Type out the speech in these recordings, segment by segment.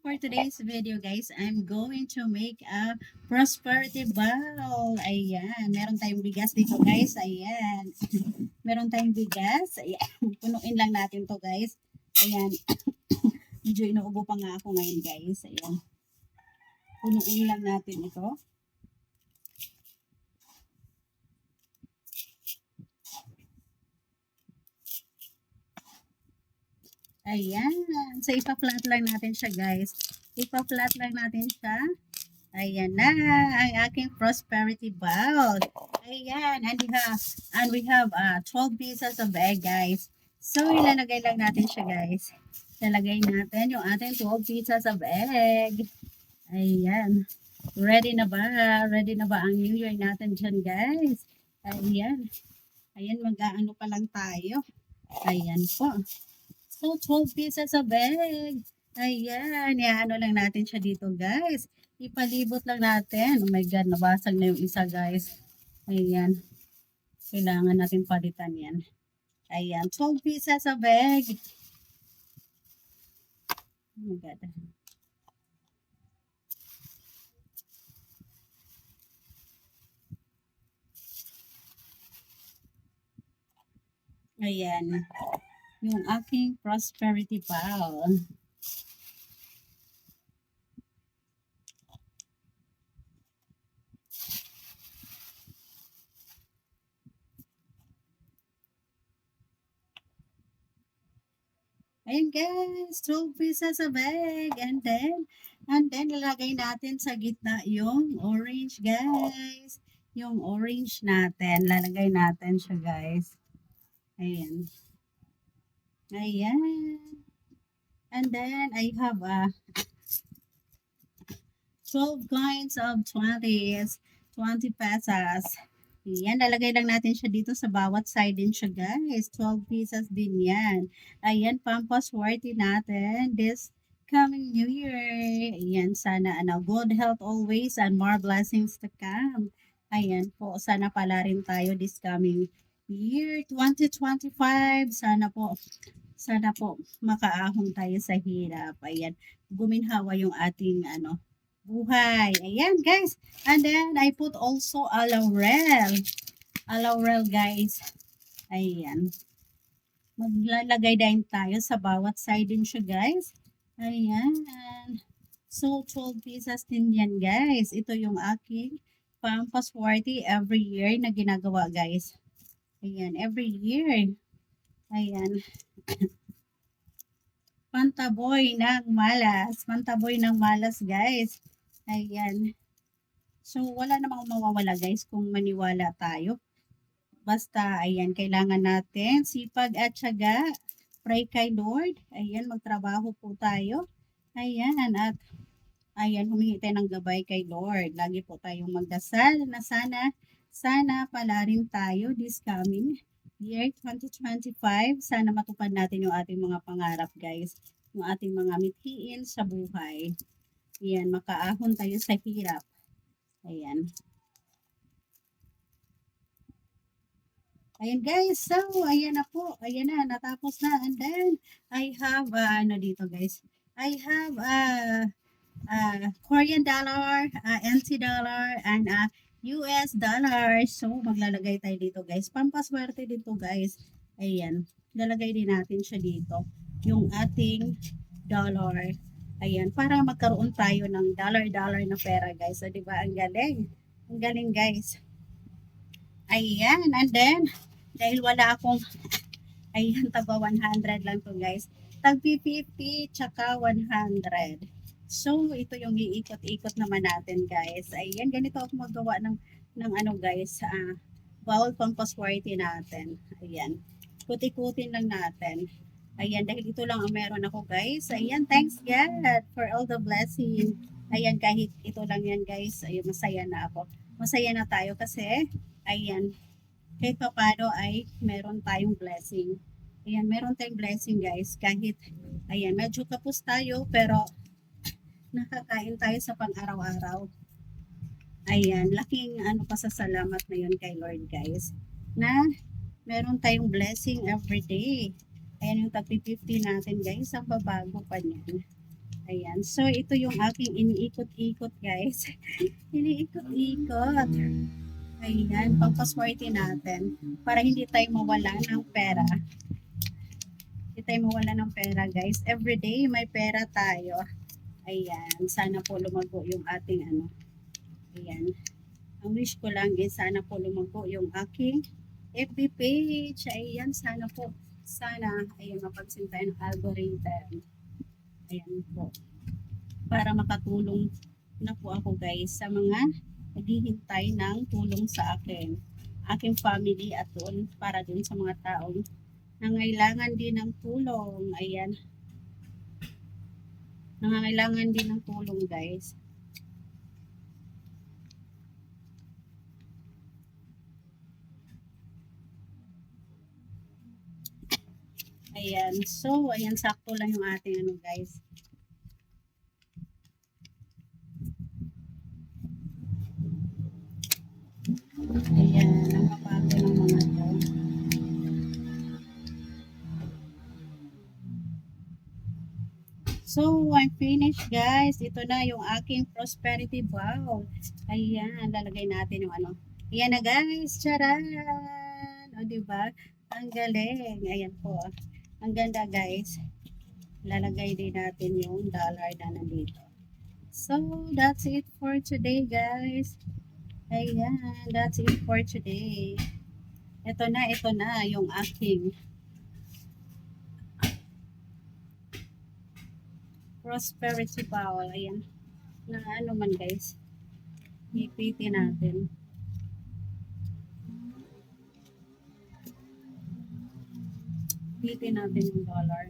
for today's video guys, I'm going to make a prosperity bowl. Ayan, meron tayong bigas dito guys. Ayan, meron tayong bigas. Ayan, punuin lang natin to guys. Ayan, medyo inuubo pa nga ako ngayon guys. Ayan, punuin lang natin ito. Ayan, so ipa-flat lang natin siya guys. Ipa-flat lang natin siya. Ayan na ang aking prosperity bowl. Ayan, and we have 12 pieces of egg, guys. So, ilalagay lang natin siya, guys. Ilalagay natin yung ating 12 pieces of egg. Ayan. Ready na ba? Ready na ba ang New Year natin dyan, guys? Ayan. Ayan, mag-aano pa lang tayo. Ayan po. So, 12 pieces of egg. Ayan, iaano lang natin siya dito, guys. Ipalibot lang natin. Oh my God, nabasag na yung isa, guys. Ayan. Kailangan natin palitan yan. Ayan, 12 pieces of egg. Oh my God. Ayan. Yung aking prosperity bowl. Ayan guys, 12 pieces of egg. And then lalagay natin sa gitna yung orange guys. Yung orange natin, lalagay natin siya guys. Ayan. Ayan. And then I have 12 coins of 20s, 20 pesos. Ayan, lalagay lang natin siya dito sa bawat side din siya guys. 12 pieces din yan. Ayan, pampaswerte natin this coming New Year. Ayan, sana good health always and more blessings to come. Ayan po, sana pala rin tayo this coming year 2025. Sana po makaahon tayo sa hirap. Ayan, guminhawa yung ating buhay. Ayan, guys. And then, I put also a laurel. A laurel, guys. Ayan. Maglalagay din tayo sa bawat side din siya, guys. Ayan. So, 12 pieces din yan, guys. Ito yung aking pampaswerte every year na ginagawa, guys. Ayan, every year. Ayan. Pantaboy ng malas. Pantaboy ng malas, guys. Ayan. So, wala namang mawawala guys kung maniwala tayo. Basta, ayan, kailangan natin sipag at syaga. Pray kay Lord. Ayan, magtrabaho po tayo. Ayan, at ayan, humingi tayo ng gabay kay Lord. Lagi po tayong magdasal na sana pala rin tayo this coming year 2025. Sana matupad natin yung ating mga pangarap guys. Yung ating mga mithiin sa buhay. Ayan, makaahon tayo sa hirap. Ayan. Ayan guys, so ayan na po. Ayan na, natapos na. And then, I have, dito guys. I have Korean dollar, NT dollar, and US dollar. So, maglalagay tayo dito guys. Pampaswerte dito guys. Ayan. Lalagay din natin siya dito. Yung ating dollar. Ayan, para magkaroon tayo ng dollar na pera guys. So, diba? Ang galing. Ang galing guys. Ayan, and then, dahil wala akong, ayan, tagwa 100 lang to guys. Tagpi 50, tsaka 100. So, ito yung iikot-ikot naman natin guys. Ayan, ganito ako magawa ng ano guys, bowl pampaswerte natin. Ayan, kuti-kutin lang natin. Ayan, dahil ito lang ang meron ako guys. Ayan, thanks God for all the blessing. Ayan, kahit ito lang yan guys. Ayun, masaya na ako. Masaya na tayo kasi, ayan, kahit pa paano ay meron tayong blessing. Ayan, meron tayong blessing guys. Kahit, ayan, medyo kapos tayo, pero nakakain tayo sa pang-araw-araw. Ayan, laking pasasalamat na yun kay Lord guys. Na meron tayong blessing every day. Ayan yung tagpi 50 natin guys. Ang babago pa niyan. Ayan. So, ito yung aking iniikot-ikot, guys. Iniikot-ikot. Ayan, pampaswerte natin. Para hindi tayo mawala ng pera. Hindi tayo mawala ng pera, guys. Everyday, may pera tayo. Ayan. Sana po lumago yung ating ano. Ayan. Ang wish ko lang is sana po lumago yung aking FB page. Ayan, sana po. Sana, ayan, mapansin tayo ng algorithm. Ayan po. Para makatulong na po ako guys sa mga naghihintay ng tulong sa akin, aking family at doon para doon sa mga taong nangailangan din ng tulong. Ayan, nangangailangan din ng tulong guys. Ayan, so ayan sakto lang yung ating ano guys. Ayan, ang kapago ng mga to. So, I'm finished guys. Ito na yung aking prosperity bowl. Ayan, lalagay natin yung ano. Ayan na guys, charan! O, diba? Ang galing. Ayan po. Ang ganda guys. Lalagay din natin yung dollar na nandito. So, that's it for today guys. Ayan, that's it for today. Ito na yung aking prosperity bowl. Ayan. Na ano man guys. Ipiti natin. Ipiti natin yung dollar.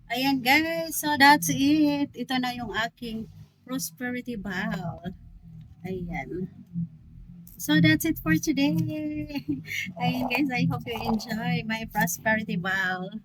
Ayan guys, so that's it. Ito na yung aking prosperity bowl. Ayan. So that's it for today. Ayan guys, I hope you enjoy my prosperity bowl.